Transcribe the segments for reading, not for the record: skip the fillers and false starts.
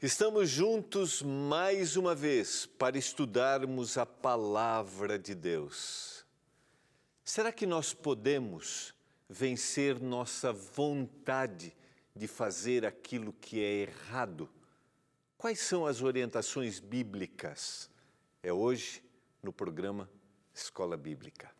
Estamos juntos mais uma vez para estudarmos a Palavra de Deus. Será que nós podemos vencer nossa vontade de fazer aquilo que é errado? Quais são as orientações bíblicas? É hoje no programa Escola Bíblica.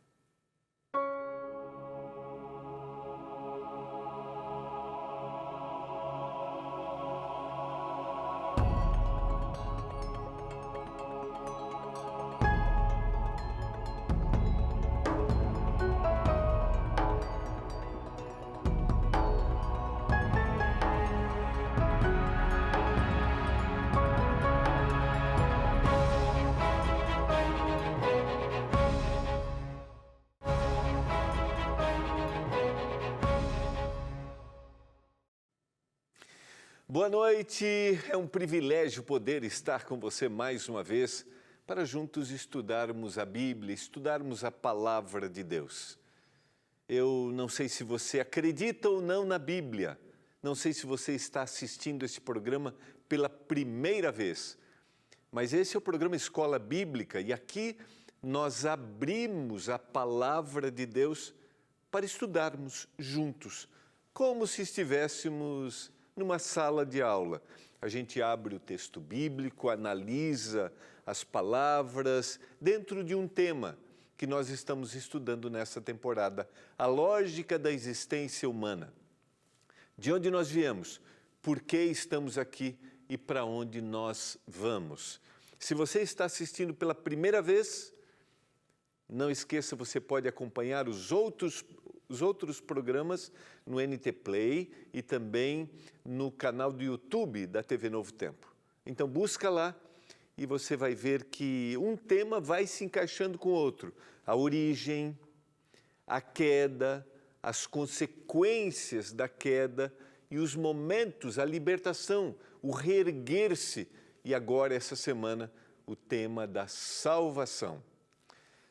Boa noite, é um privilégio poder estar com você mais uma vez para juntos estudarmos a Bíblia, estudarmos a Palavra de Deus. Eu não sei se você acredita ou não na Bíblia, não sei se você está assistindo esse programa pela primeira vez, mas esse é o programa Escola Bíblica e aqui nós abrimos a Palavra de Deus para estudarmos juntos, como se estivéssemos numa sala de aula. A gente abre o texto bíblico, analisa as palavras dentro de um tema que nós estamos estudando nessa temporada, a lógica da existência humana. De onde nós viemos, por que estamos aqui e para onde nós vamos. Se você está assistindo pela primeira vez, não esqueça, você pode acompanhar os outros programas no NT Play e também no canal do YouTube da TV Novo Tempo. Então busca lá e você vai ver que um tema vai se encaixando com o outro. A origem, a queda, as consequências da queda e os momentos, a libertação, o reerguer-se. E agora, essa semana, o tema da salvação.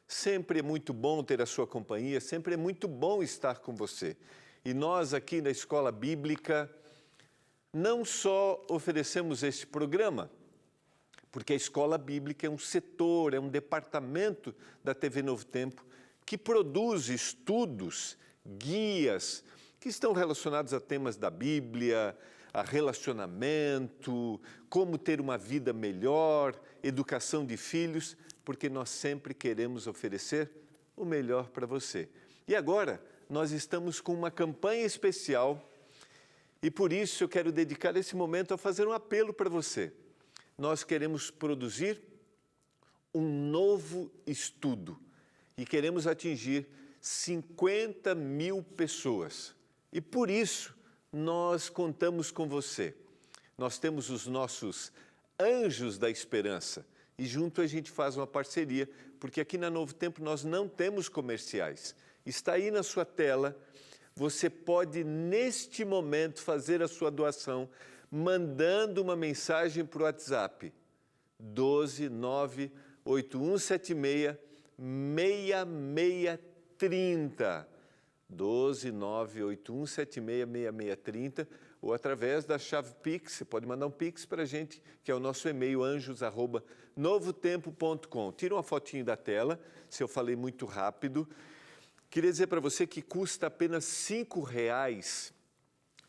Sempre é muito bom ter a sua companhia, sempre é muito bom estar com você. E nós aqui na Escola Bíblica não só oferecemos este programa, porque a Escola Bíblica é um setor, é um departamento da TV Novo Tempo que produz estudos, guias, que estão relacionados a temas da Bíblia, a relacionamento, como ter uma vida melhor, educação de filhos, porque nós sempre queremos oferecer o melhor para você. E agora, nós estamos com uma campanha especial e por isso eu quero dedicar esse momento a fazer um apelo para você. Nós queremos produzir um novo estudo e queremos atingir 50 mil pessoas. E por isso, nós contamos com você. Nós temos os nossos anjos da esperança e junto a gente faz uma parceria, porque aqui na Novo Tempo nós não temos comerciais. Está aí na sua tela, você pode neste momento fazer a sua doação mandando uma mensagem para o WhatsApp 12981766630. 12981766630 ou através da chave Pix, você pode mandar um Pix para a gente, que é o nosso e-mail anjos@novotempo.com. Tira uma fotinho da tela, se eu falei muito rápido. Queria dizer para você que custa apenas R$5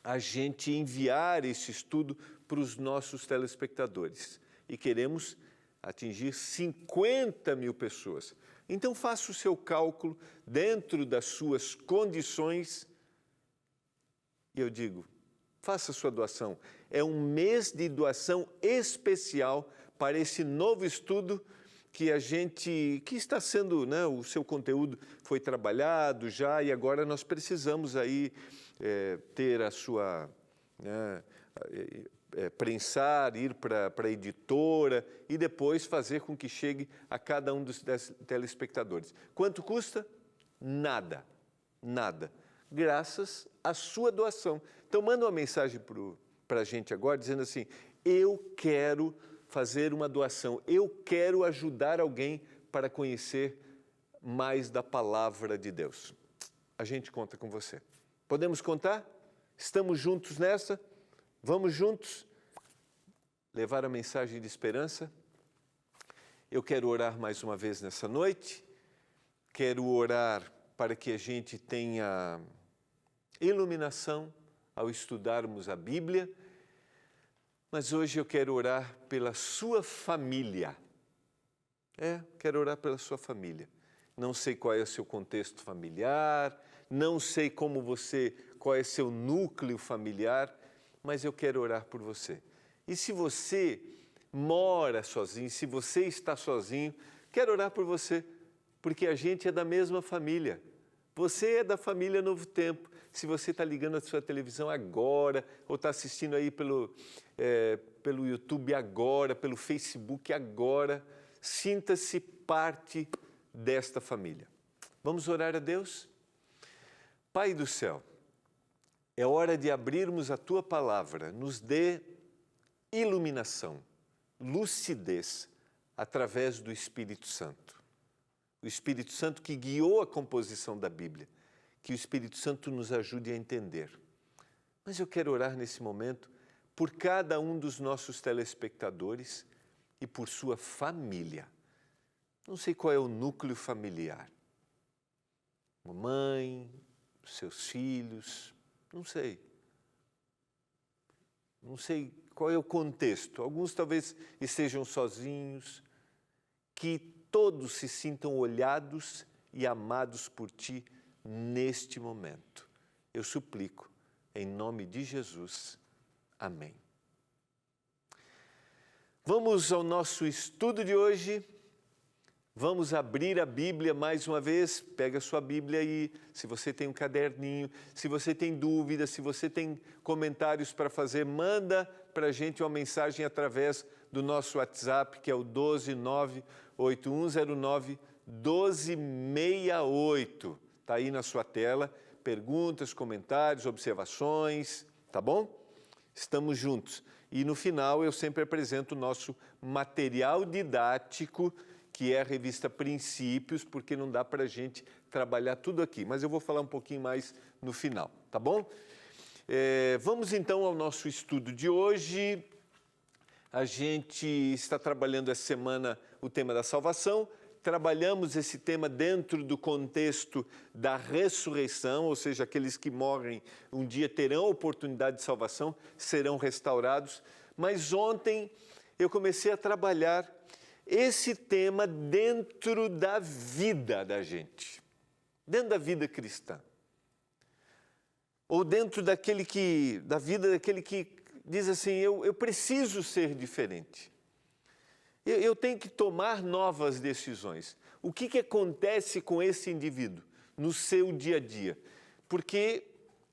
a gente enviar esse estudo para os nossos telespectadores. E queremos atingir 50 mil pessoas. Então faça o seu cálculo dentro das suas condições e eu digo, faça a sua doação. É um mês de doação especial para esse novo estudo que está sendo, né, o seu conteúdo foi trabalhado já e agora nós precisamos aí ter a sua, né, prensar, ir para a editora e depois fazer com que chegue a cada um dos telespectadores. Quanto custa? Nada, nada. Graças à sua doação. Então manda uma mensagem para a gente agora dizendo assim, eu quero fazer uma doação, eu quero ajudar alguém para conhecer mais da Palavra de Deus. A gente conta com você. Podemos contar? Estamos juntos nessa? Vamos juntos? levar a mensagem de esperança. Eu quero orar mais uma vez nessa noite, quero orar para que a gente tenha iluminação ao estudarmos a Bíblia, mas hoje eu quero orar pela sua família. Quero orar pela sua família. Não sei qual é o seu contexto familiar, não sei qual é seu núcleo familiar, mas eu quero orar por você. E se você mora sozinho, se você está sozinho, quero orar por você, porque a gente é da mesma família. Você é da família Novo Tempo. Se você está ligando a sua televisão agora, ou está assistindo aí pelo YouTube agora, pelo Facebook agora, sinta-se parte desta família. Vamos orar a Deus? Pai do céu, é hora de abrirmos a Tua Palavra. Nos dê iluminação, lucidez, através do Espírito Santo. O Espírito Santo que guiou a composição da Bíblia. Que o Espírito Santo nos ajude a entender. Mas eu quero orar nesse momento por cada um dos nossos telespectadores e por sua família. Não sei qual é o núcleo familiar. Mamãe, seus filhos, não sei. Não sei qual é o contexto. Alguns talvez estejam sozinhos. Que todos se sintam olhados e amados por Ti neste momento. Eu suplico, em nome de Jesus. Amém. Vamos ao nosso estudo de hoje. Vamos abrir a Bíblia mais uma vez. Pega a sua Bíblia aí, se você tem um caderninho, se você tem dúvidas, se você tem comentários para fazer, manda para a gente uma mensagem através do nosso WhatsApp, que é o 12981091268. Está aí na sua tela. Perguntas, comentários, observações, tá bom? Estamos juntos. E no final eu sempre apresento o nosso material didático, que é a revista Princípios, porque não dá para a gente trabalhar tudo aqui. Mas eu vou falar um pouquinho mais no final, tá bom? Vamos então ao nosso estudo de hoje. A gente está trabalhando essa semana o tema da salvação. Trabalhamos esse tema dentro do contexto da ressurreição, ou seja, aqueles que morrem um dia terão oportunidade de salvação, serão restaurados. Mas ontem eu comecei a trabalhar esse tema dentro da vida da gente, dentro da vida cristã. Ou dentro da vida daquele que diz assim, eu preciso ser diferente. Eu tenho que tomar novas decisões. O que acontece com esse indivíduo no seu dia a dia? Porque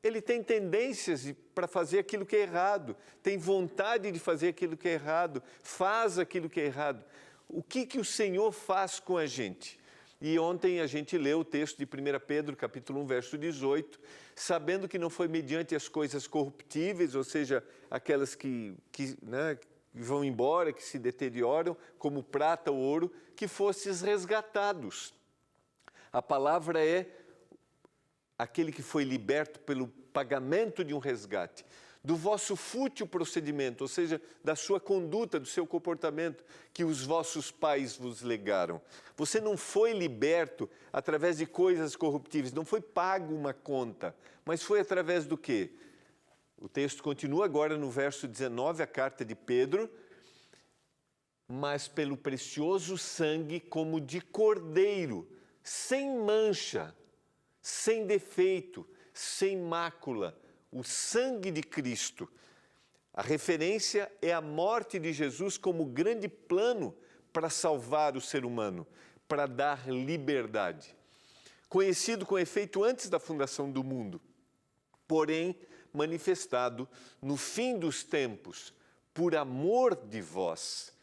ele tem tendências para fazer aquilo que é errado, tem vontade de fazer aquilo que é errado, faz aquilo que é errado. O que o Senhor faz com a gente? E ontem a gente leu o texto de 1 Pedro, capítulo 1, verso 18, sabendo que não foi mediante as coisas corruptíveis, ou seja, aquelas que vão embora, que se deterioram, como prata ou ouro, que fostes resgatados. A palavra é aquele que foi liberto pelo pagamento de um resgate, do vosso fútil procedimento, ou seja, da sua conduta, do seu comportamento, que os vossos pais vos legaram. Você não foi liberto através de coisas corruptíveis, não foi pago uma conta, mas foi através do quê? O texto continua agora no verso 19, a carta de Pedro, mas pelo precioso sangue como de cordeiro, sem mancha, sem defeito, sem mácula, o sangue de Cristo. A referência é a morte de Jesus como grande plano para salvar o ser humano, para dar liberdade. Conhecido com efeito antes da fundação do mundo, porém manifestado no fim dos tempos, por amor de vós,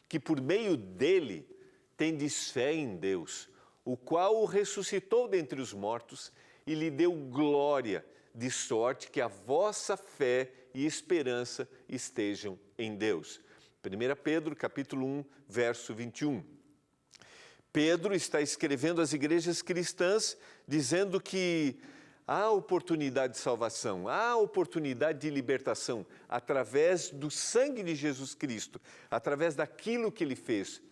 que por meio dele tendes fé em Deus, o qual o ressuscitou dentre os mortos e lhe deu glória, de sorte que a vossa fé e esperança estejam em Deus. 1 Pedro, capítulo 1, verso 21. Pedro está escrevendo às igrejas cristãs, dizendo que há oportunidade de salvação, há oportunidade de libertação através do sangue de Jesus Cristo, através daquilo que Ele fez,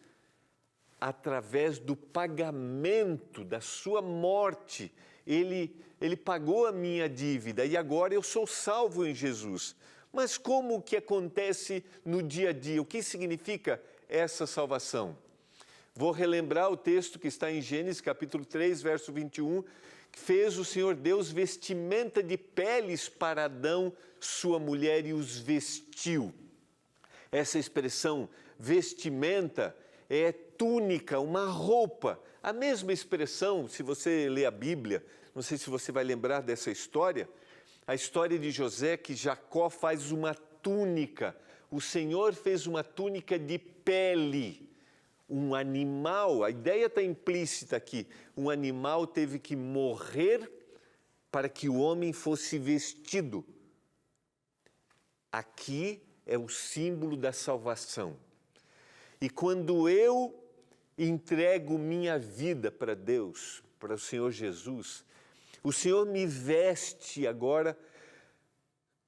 através do pagamento da sua morte. Ele pagou a minha dívida e agora eu sou salvo em Jesus. Mas como que acontece no dia a dia? O que significa essa salvação? Vou relembrar o texto que está em Gênesis capítulo 3, verso 21, que fez o Senhor Deus vestimenta de peles para Adão, sua mulher, e os vestiu. Essa expressão vestimenta é túnica, uma roupa. A mesma expressão, se você ler a Bíblia, não sei se você vai lembrar dessa história, a história de José, que Jacó faz uma túnica. O Senhor fez uma túnica de pele. Um animal, a ideia está implícita aqui, um animal teve que morrer para que o homem fosse vestido. Aqui é o símbolo da salvação. E quando eu entrego minha vida para Deus, para o Senhor Jesus, o Senhor me veste agora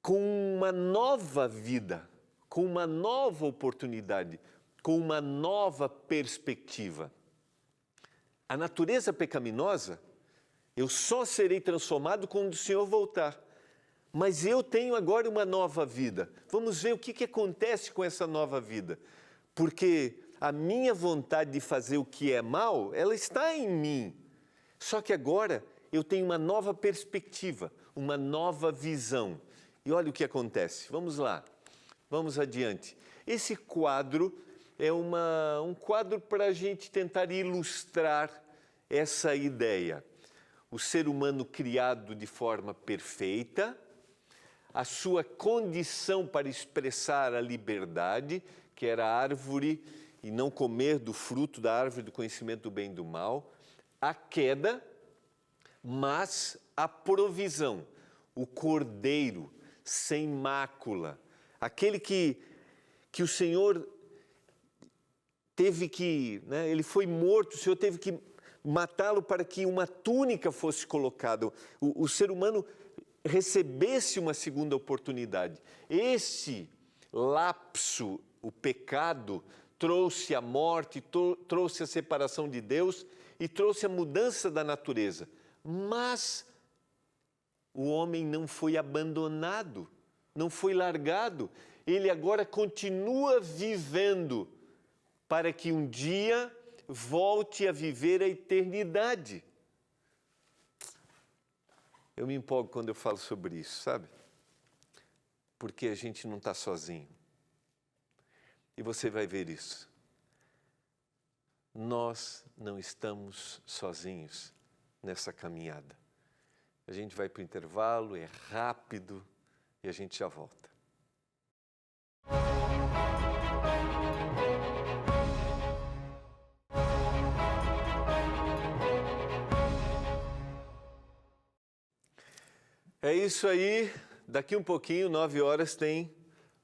com uma nova vida, com uma nova oportunidade, com uma nova perspectiva. A natureza pecaminosa, eu só serei transformado quando o Senhor voltar. Mas eu tenho agora uma nova vida. Vamos ver o que acontece com essa nova vida. Porque a minha vontade de fazer o que é mal, ela está em mim. Só que agora eu tenho uma nova perspectiva, uma nova visão. E olha o que acontece. Vamos lá, vamos adiante. Esse quadro é um quadro para a gente tentar ilustrar essa ideia. O ser humano criado de forma perfeita, a sua condição para expressar a liberdade, que era a árvore e não comer do fruto da árvore do conhecimento do bem e do mal, a queda, mas a provisão, o cordeiro sem mácula, aquele que o Senhor teve que, ele foi morto, o Senhor teve que matá-lo para que uma túnica fosse colocada, o ser humano recebesse uma segunda oportunidade. Esse lapso, o pecado, trouxe a morte, trouxe a separação de Deus e trouxe a mudança da natureza. Mas o homem não foi abandonado, não foi largado. Ele agora continua vivendo para que um dia volte a viver a eternidade. Eu me empolgo quando eu falo sobre isso, sabe? Porque a gente não está sozinho. E você vai ver isso. Nós não estamos sozinhos nessa caminhada. A gente vai para o intervalo, é rápido e a gente já volta. É isso aí, daqui um pouquinho, 9 horas, tem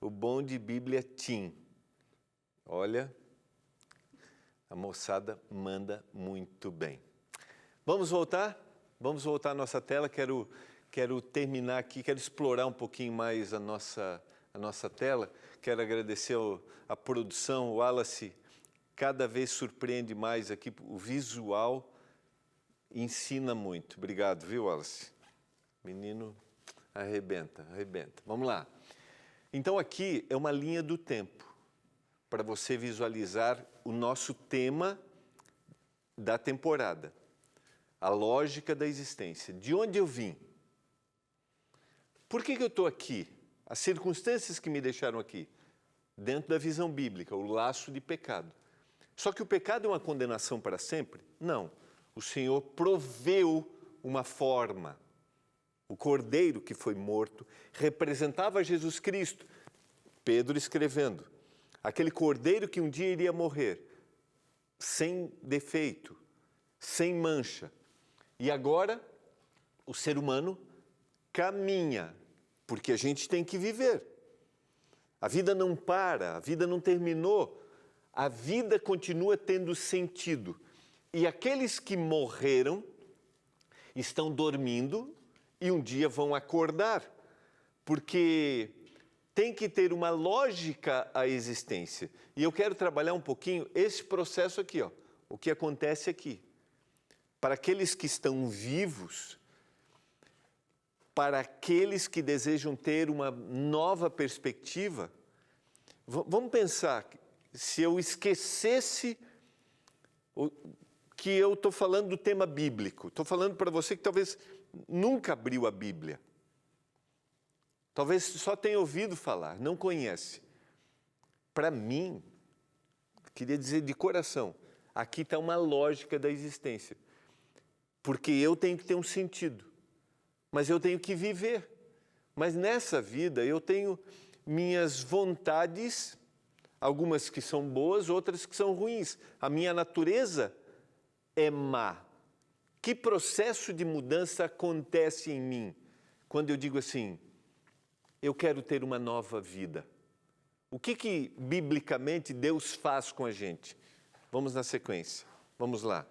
o Bom de Bíblia Team. Olha, a moçada manda muito bem. Vamos voltar? Vamos voltar à nossa tela, quero terminar aqui, quero explorar um pouquinho mais a nossa tela. Quero agradecer a produção, o Wallace cada vez surpreende mais aqui, o visual ensina muito. Obrigado, viu, Wallace? Menino arrebenta. Vamos lá. Então aqui é uma linha do tempo, para você visualizar o nosso tema da temporada, a lógica da existência. De onde eu vim? Por que eu estou aqui? As circunstâncias que me deixaram aqui, dentro da visão bíblica, o laço de pecado. Só que o pecado é uma condenação para sempre? Não. O Senhor proveu uma forma. O cordeiro que foi morto representava Jesus Cristo. Pedro escrevendo, aquele cordeiro que um dia iria morrer, sem defeito, sem mancha. E agora, o ser humano caminha, porque a gente tem que viver. A vida não para, a vida não terminou, a vida continua tendo sentido. E aqueles que morreram estão dormindo e um dia vão acordar, porque tem que ter uma lógica à existência. E eu quero trabalhar um pouquinho esse processo aqui, ó, o que acontece aqui. Para aqueles que estão vivos, para aqueles que desejam ter uma nova perspectiva, vamos pensar, se eu esquecesse que eu estou falando do tema bíblico, estou falando para você que talvez nunca abriu a Bíblia, talvez só tenha ouvido falar, não conhece. Para mim, queria dizer de coração, aqui está uma lógica da existência, porque eu tenho que ter um sentido, mas eu tenho que viver. Mas nessa vida eu tenho minhas vontades, algumas que são boas, outras que são ruins. A minha natureza é má. Que processo de mudança acontece em mim quando eu digo assim, eu quero ter uma nova vida? O que biblicamente Deus faz com a gente? Vamos na sequência, vamos lá,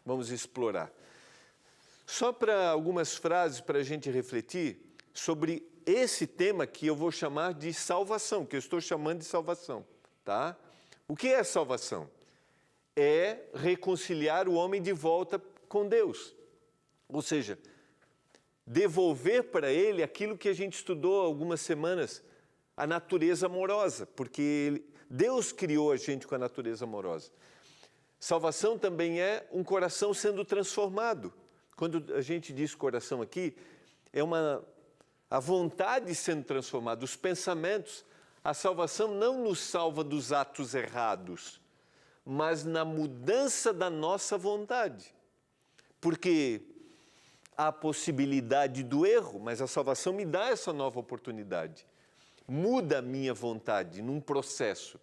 vamos explorar. Só para algumas frases para a gente refletir sobre esse tema que eu vou chamar de salvação, que eu estou chamando de salvação, tá? O que é salvação? É reconciliar o homem de volta com Deus. Ou seja, devolver para ele aquilo que a gente estudou há algumas semanas, a natureza amorosa, porque Deus criou a gente com a natureza amorosa. Salvação também é um coração sendo transformado. Quando a gente diz coração aqui, é a vontade sendo transformada, os pensamentos. A salvação não nos salva dos atos errados, mas na mudança da nossa vontade. Porque há a possibilidade do erro, mas a salvação me dá essa nova oportunidade. Muda a minha vontade num processo.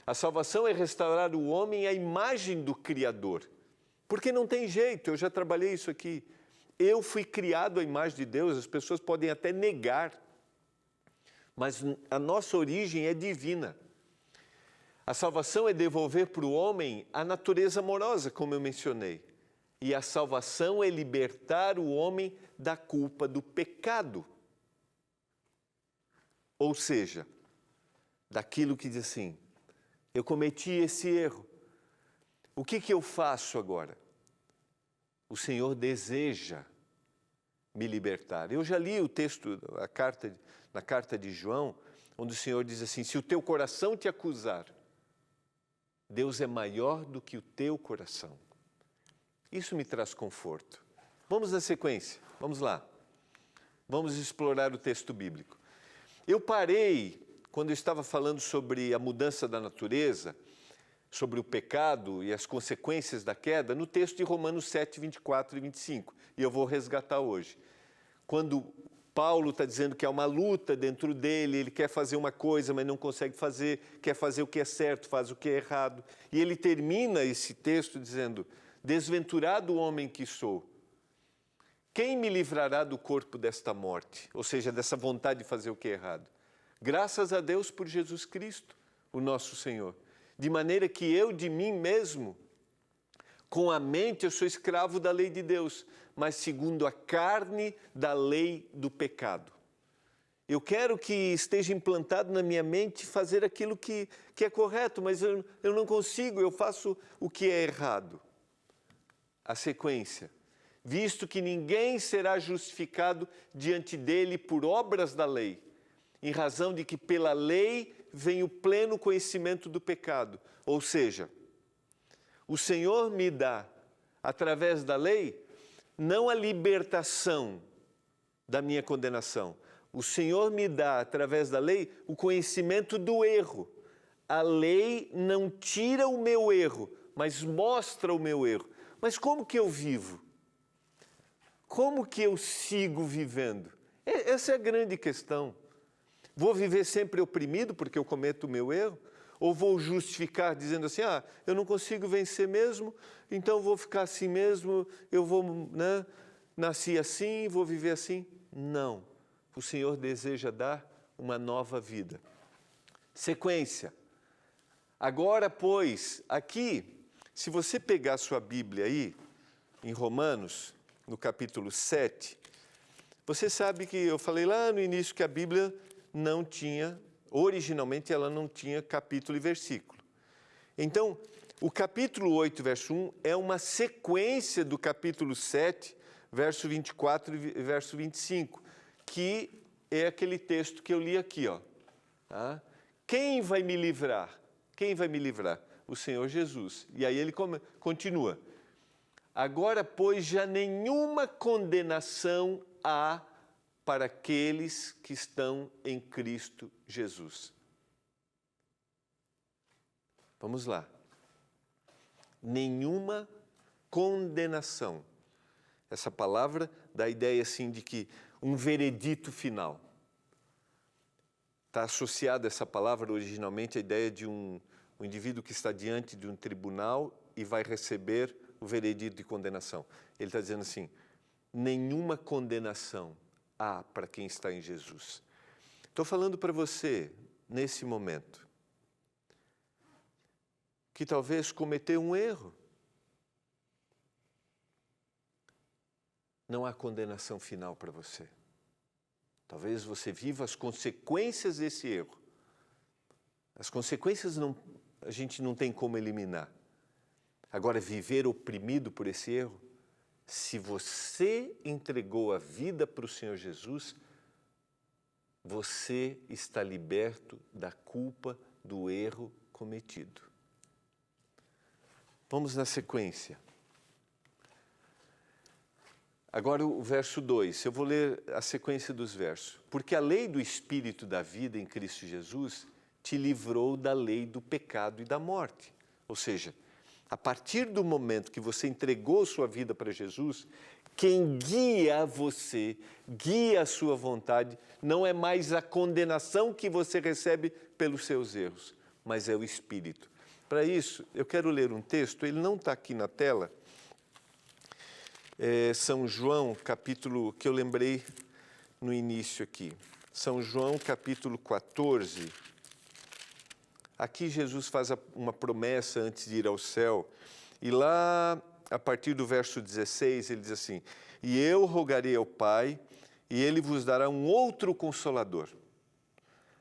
A salvação é restaurar o homem à imagem do Criador. Porque não tem jeito, eu já trabalhei isso aqui. Eu fui criado à imagem de Deus, as pessoas podem até negar, mas a nossa origem é divina. A salvação é devolver para o homem a natureza amorosa, como eu mencionei. E a salvação é libertar o homem da culpa do pecado. Ou seja, daquilo que diz assim, eu cometi esse erro. O que eu faço agora? O Senhor deseja me libertar. Eu já li o texto, na carta de João, onde o Senhor diz assim, se o teu coração te acusar, Deus é maior do que o teu coração. Isso me traz conforto. Vamos na sequência, vamos lá. Vamos explorar o texto bíblico. Eu parei, quando eu estava falando sobre a mudança da natureza, sobre o pecado e as consequências da queda, no texto de Romanos 7, 24 e 25. E eu vou resgatar hoje. Quando Paulo está dizendo que há uma luta dentro dele, ele quer fazer uma coisa, mas não consegue fazer, quer fazer o que é certo, faz o que é errado. E ele termina esse texto dizendo, desventurado homem que sou, quem me livrará do corpo desta morte? Ou seja, dessa vontade de fazer o que é errado. Graças a Deus por Jesus Cristo, o nosso Senhor. De maneira que eu de mim mesmo, com a mente eu sou escravo da lei de Deus, mas segundo a carne da lei do pecado. Eu quero que esteja implantado na minha mente fazer aquilo que é correto, mas eu não consigo, eu faço o que é errado. A sequência. Visto que ninguém será justificado diante dele por obras da lei, em razão de que pela lei vem o pleno conhecimento do pecado. Ou seja, o Senhor me dá, através da lei, não a libertação da minha condenação. O Senhor me dá, através da lei, o conhecimento do erro. A lei não tira o meu erro, mas mostra o meu erro. Mas como que eu vivo? Como que eu sigo vivendo? Essa é a grande questão. Vou viver sempre oprimido porque eu cometo o meu erro? Ou vou justificar dizendo assim, eu não consigo vencer mesmo, então vou ficar assim mesmo, eu vou, nasci assim, vou viver assim? Não. O Senhor deseja dar uma nova vida. Sequência. Agora, pois, aqui, se você pegar sua Bíblia aí, em Romanos, no capítulo 7, Você sabe que eu falei lá no início que a Bíblia não tinha, originalmente ela não tinha capítulo e versículo. Então, o capítulo 8, verso 1 é uma sequência do capítulo 7, verso 24 e verso 25, que é aquele texto que eu li aqui, ó. Tá? Quem vai me livrar? Quem vai me livrar? O Senhor Jesus. E aí ele continua. Agora, pois, já nenhuma condenação há para aqueles que estão em Cristo Jesus. Vamos lá. Nenhuma condenação. Essa palavra dá a ideia assim de que um veredito final. Está associada essa palavra originalmente à ideia de um indivíduo que está diante de um tribunal e vai receber o veredito de condenação. Ele está dizendo assim, nenhuma condenação há para quem está em Jesus. Estou falando para você, nesse momento, que talvez cometeu um erro. Não há condenação final para você. Talvez você viva as consequências desse erro. As consequências a gente não tem como eliminar. Agora, viver oprimido por esse erro, se você entregou a vida para o Senhor Jesus, você está liberto da culpa do erro cometido. Vamos na sequência. Agora o verso 2, eu vou ler a sequência dos versos. Porque a lei do Espírito da vida em Cristo Jesus te livrou da lei do pecado e da morte. Ou seja, a partir do momento que você entregou sua vida para Jesus, quem guia você, guia a sua vontade, não é mais a condenação que você recebe pelos seus erros, mas é o Espírito. Para isso, eu quero ler um texto, ele não está aqui na tela, São João, capítulo, que eu lembrei no início aqui. São João, capítulo 14. Aqui Jesus faz uma promessa antes de ir ao céu. E lá, a partir do verso 16, ele diz assim, e eu rogarei ao Pai, e ele vos dará um outro Consolador,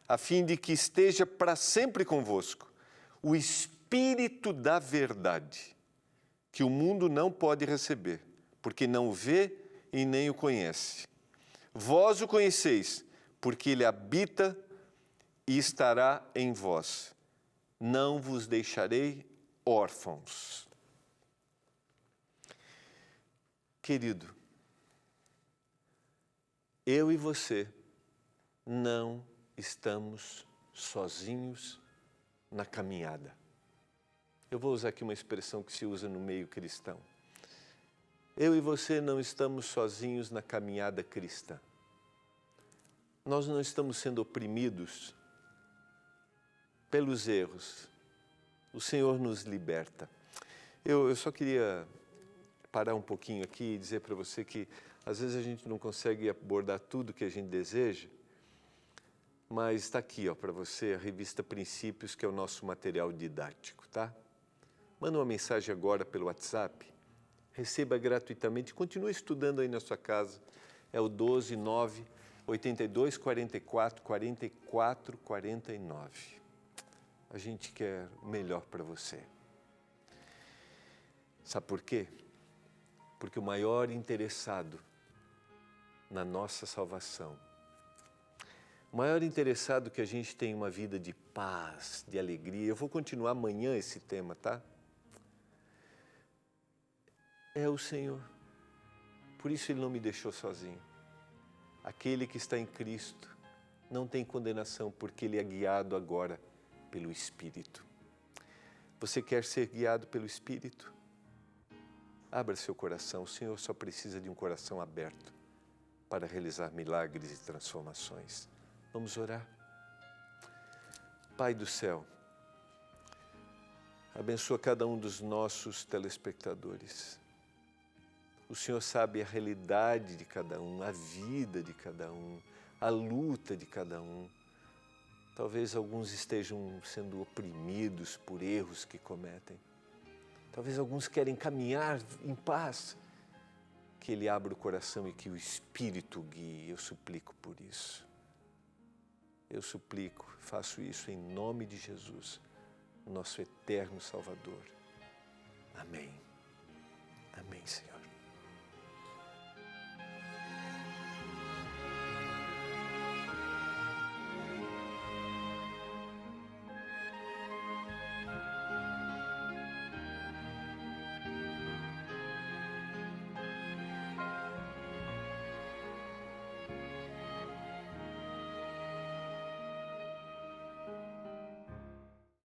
a fim de que esteja para sempre convosco, o Espírito da verdade, que o mundo não pode receber, porque não o vê e nem o conhece. Vós o conheceis, porque ele habita e estará em vós. Não vos deixarei órfãos. Querido, eu e você não estamos sozinhos na caminhada. Eu vou usar aqui uma expressão que se usa no meio cristão. Eu e você não estamos sozinhos na caminhada cristã. Nós não estamos sendo oprimidos pelos erros. O Senhor nos liberta. Eu só queria parar um pouquinho aqui e dizer para você que às vezes a gente não consegue abordar tudo que a gente deseja, mas está aqui para você a revista Princípios, que é o nosso material didático, tá? Manda uma mensagem agora pelo WhatsApp, receba gratuitamente, continue estudando aí na sua casa, é o 129 82 44 44 49. A gente quer o melhor para você. Sabe por quê? Porque o maior interessado na nossa salvação, o maior interessado que a gente tenha uma vida de paz, de alegria, eu vou continuar amanhã esse tema, tá? É o Senhor. Por isso Ele não me deixou sozinho. Aquele que está em Cristo não tem condenação, porque ele é guiado agora pelo Espírito. Você quer ser guiado pelo Espírito? Abra seu coração, o Senhor só precisa de um coração aberto para realizar milagres e transformações. Vamos orar? Pai do céu, abençoa cada um dos nossos telespectadores. O Senhor sabe a realidade de cada um, a vida de cada um, a luta de cada um. Talvez alguns estejam sendo oprimidos por erros que cometem. Talvez alguns querem caminhar em paz. que Ele abra o coração e que o Espírito guie. Eu suplico por isso. Eu suplico, faço isso em nome de Jesus, nosso eterno Salvador. Amém. Amém, Senhor.